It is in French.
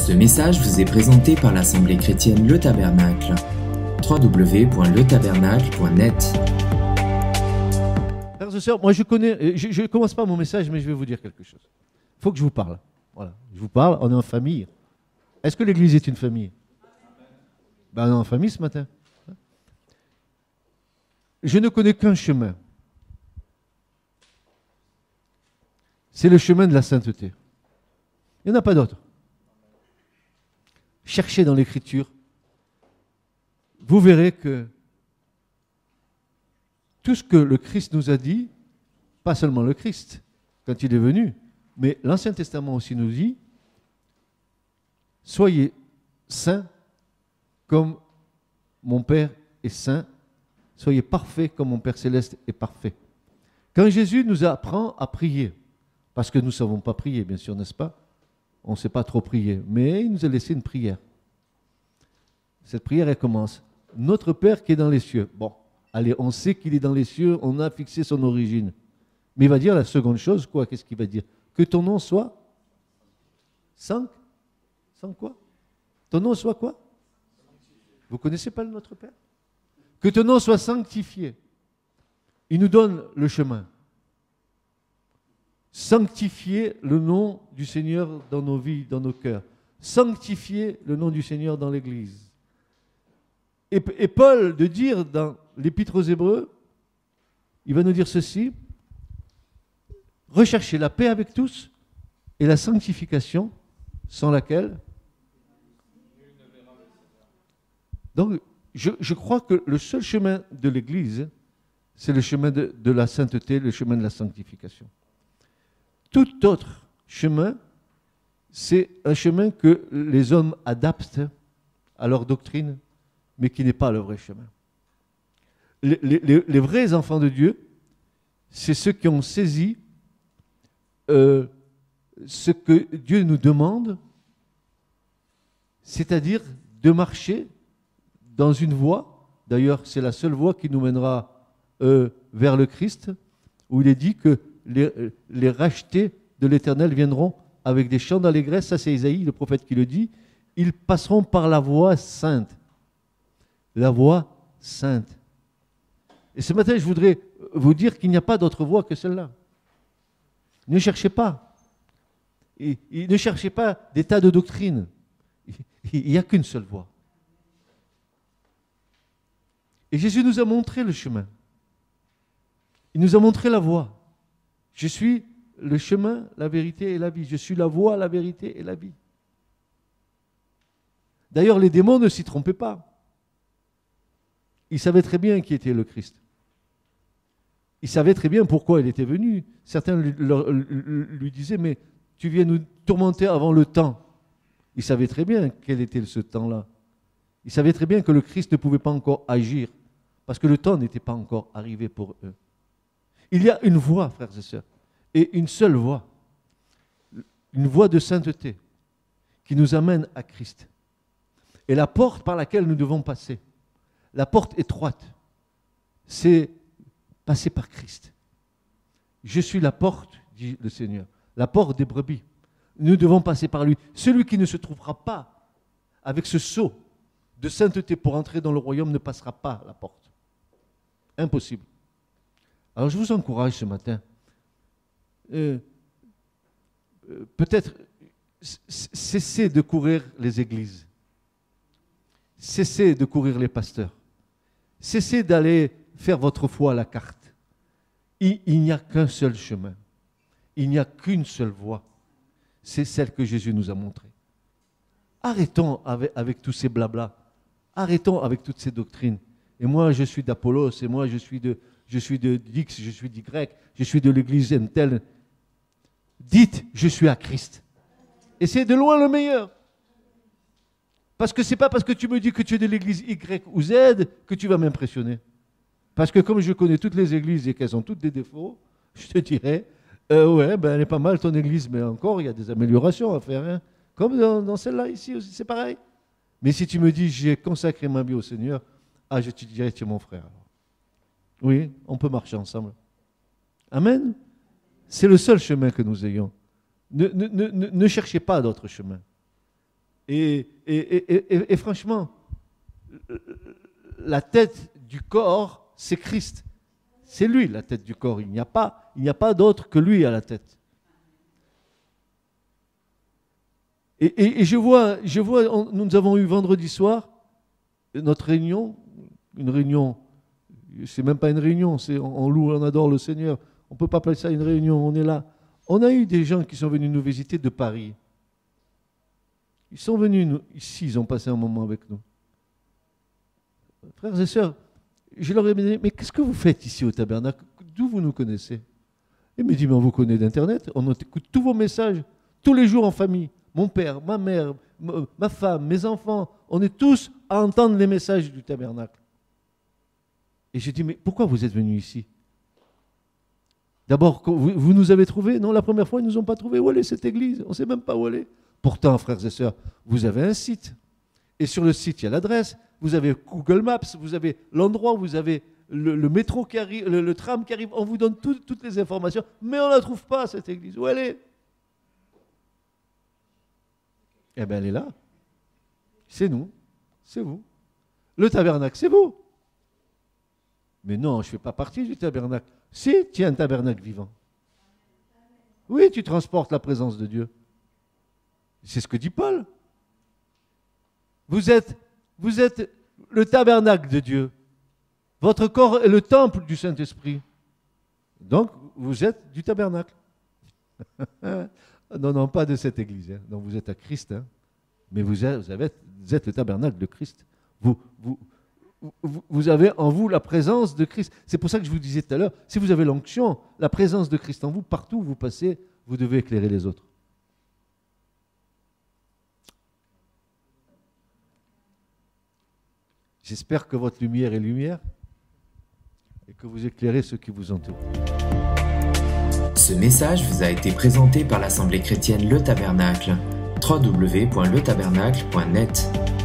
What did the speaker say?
Ce message vous est présenté par l'Assemblée chrétienne Le Tabernacle. www.letabernacle.net. Frères et sœurs, moi je ne commence pas mon message, mais je vais vous dire quelque chose. Il faut que je vous parle. Voilà, je vous parle, on est en famille. Est-ce que l'Église est une famille? Ben, on est en famille ce matin. Je ne connais qu'un chemin. C'est le chemin de la sainteté. Il n'y en a pas d'autre. Cherchez dans l'Écriture. Vous verrez que tout ce que le Christ nous a dit, pas seulement le Christ, quand il est venu, mais l'Ancien Testament aussi nous dit, soyez saints comme mon Père est saint, soyez parfaits comme mon Père céleste est parfait. Quand Jésus nous apprend à prier, parce que nous ne savons pas prier, bien sûr, n'est-ce pas? On ne sait pas trop prier, mais il nous a laissé une prière. Cette prière, elle commence. Notre Père qui est dans les cieux. Bon, allez, on sait qu'il est dans les cieux, on a fixé son origine. Mais il va dire la seconde chose, quoi? Qu'est-ce qu'il va dire? Que ton nom soit sans quoi? Ton nom soit quoi? Vous ne connaissez pas le Notre Père? Que ton nom soit sanctifié. Il nous donne le chemin. Sanctifier le nom du Seigneur dans nos vies, dans nos cœurs. Sanctifier le nom du Seigneur dans l'Église. Et Paul de dire dans l'Épître aux Hébreux, il va nous dire ceci, recherchez la paix avec tous et la sanctification sans laquelle. Donc, je crois que le seul chemin de l'Église, c'est le chemin de la sainteté, le chemin de la sanctification. Tout autre chemin, c'est un chemin que les hommes adaptent à leur doctrine, mais qui n'est pas le vrai chemin. Les vrais enfants de Dieu, c'est ceux qui ont saisi ce que Dieu nous demande, c'est-à-dire de marcher dans une voie, d'ailleurs c'est la seule voie qui nous mènera vers le Christ, où il est dit que les rachetés de l'Éternel viendront avec des chants d'allégresse, ça c'est Isaïe, le prophète qui le dit, ils passeront par la voie sainte. La voie sainte. Et ce matin, je voudrais vous dire qu'il n'y a pas d'autre voie que celle-là. Ne cherchez pas. Et ne cherchez pas des tas de doctrines. Il n'y a qu'une seule voie. Et Jésus nous a montré le chemin. Il nous a montré la voie. Je suis le chemin, la vérité et la vie. Je suis la voie, la vérité et la vie. D'ailleurs, les démons ne s'y trompaient pas. Ils savaient très bien qui était le Christ. Ils savaient très bien pourquoi il était venu. Certains lui disaient, mais tu viens nous tourmenter avant le temps. Ils savaient très bien quel était ce temps-là. Ils savaient très bien que le Christ ne pouvait pas encore agir, parce que le temps n'était pas encore arrivé pour eux. Il y a une voie, frères et sœurs, et une seule voie. Une voie de sainteté qui nous amène à Christ. Et la porte par laquelle nous devons passer, la porte étroite, c'est passer par Christ. Je suis la porte, dit le Seigneur, la porte des brebis. Nous devons passer par lui. Celui qui ne se trouvera pas avec ce sceau de sainteté pour entrer dans le royaume ne passera pas la porte. Impossible. Alors je vous encourage ce matin, peut-être cessez de courir les églises. Cessez de courir les pasteurs. Cessez d'aller faire votre foi à la carte. Il n'y a qu'un seul chemin. Il n'y a qu'une seule voie. C'est celle que Jésus nous a montrée. Arrêtons avec tous ces blablas. Arrêtons avec toutes ces doctrines. Et moi, je suis d'Apollos, et moi, je suis de X, je suis d'Y, je suis de l'église telle. Dites, je suis à Christ. Et c'est de loin le meilleur. Parce que ce n'est pas parce que tu me dis que tu es de l'église Y ou Z que tu vas m'impressionner. Parce que comme je connais toutes les églises et qu'elles ont toutes des défauts, je te dirais, ouais, ben elle est pas mal ton église, mais encore, il y a des améliorations à faire. Hein. Comme dans celle-là ici aussi, c'est pareil. Mais si tu me dis, j'ai consacré ma vie au Seigneur, je te dirais, tu es mon frère. Oui, on peut marcher ensemble. Amen. C'est le seul chemin que nous ayons. Ne cherchez pas d'autres chemins. Et franchement, la tête du corps, c'est Christ. C'est lui la tête du corps. Il n'y a pas d'autre que lui à la tête. Et je vois, nous avons eu vendredi soir notre réunion, une réunion, c'est même pas une réunion, on loue, on adore le Seigneur. On ne peut pas appeler ça une réunion, on est là. On a eu des gens qui sont venus nous visiter de Paris. Ils sont venus ici, ils ont passé un moment avec nous. Frères et sœurs, je leur ai dit, mais qu'est-ce que vous faites ici au tabernacle? D'où vous nous connaissez? Ils me disent, mais on vous connaît d'Internet, on écoute tous vos messages, tous les jours en famille. Mon père, ma mère, ma femme, mes enfants, on est tous à entendre les messages du tabernacle. Et j'ai dit, mais pourquoi vous êtes venus ici? D'abord, vous nous avez trouvés? Non, la première fois, ils ne nous ont pas trouvés. Où elle est cette église? On ne sait même pas où elle est. Pourtant, frères et sœurs, vous avez un site. Et sur le site, il y a l'adresse. Vous avez Google Maps, vous avez l'endroit, vous avez le métro qui arrive, le tram qui arrive. On vous donne toutes les informations. Mais on ne la trouve pas, cette église. Où elle est? Eh bien, elle est là. C'est nous. C'est vous. Le tabernacle, c'est vous. Mais non, je ne fais pas partie du tabernacle. Si, tu es un tabernacle vivant. Oui, tu transportes la présence de Dieu. C'est ce que dit Paul. Vous êtes le tabernacle de Dieu. Votre corps est le temple du Saint-Esprit. Donc, vous êtes du tabernacle. Non, pas de cette église. Hein. Non, vous êtes à Christ. Hein. Mais vous êtes le tabernacle de Christ. Vous avez en vous la présence de Christ. C'est pour ça que je vous disais tout à l'heure, si vous avez l'onction, la présence de Christ en vous, partout où vous passez, vous devez éclairer les autres. J'espère que votre lumière est lumière et que vous éclairez ceux qui vous entourent. Ce message vous a été présenté par l'Assemblée chrétienne Le Tabernacle. www.letabernacle.net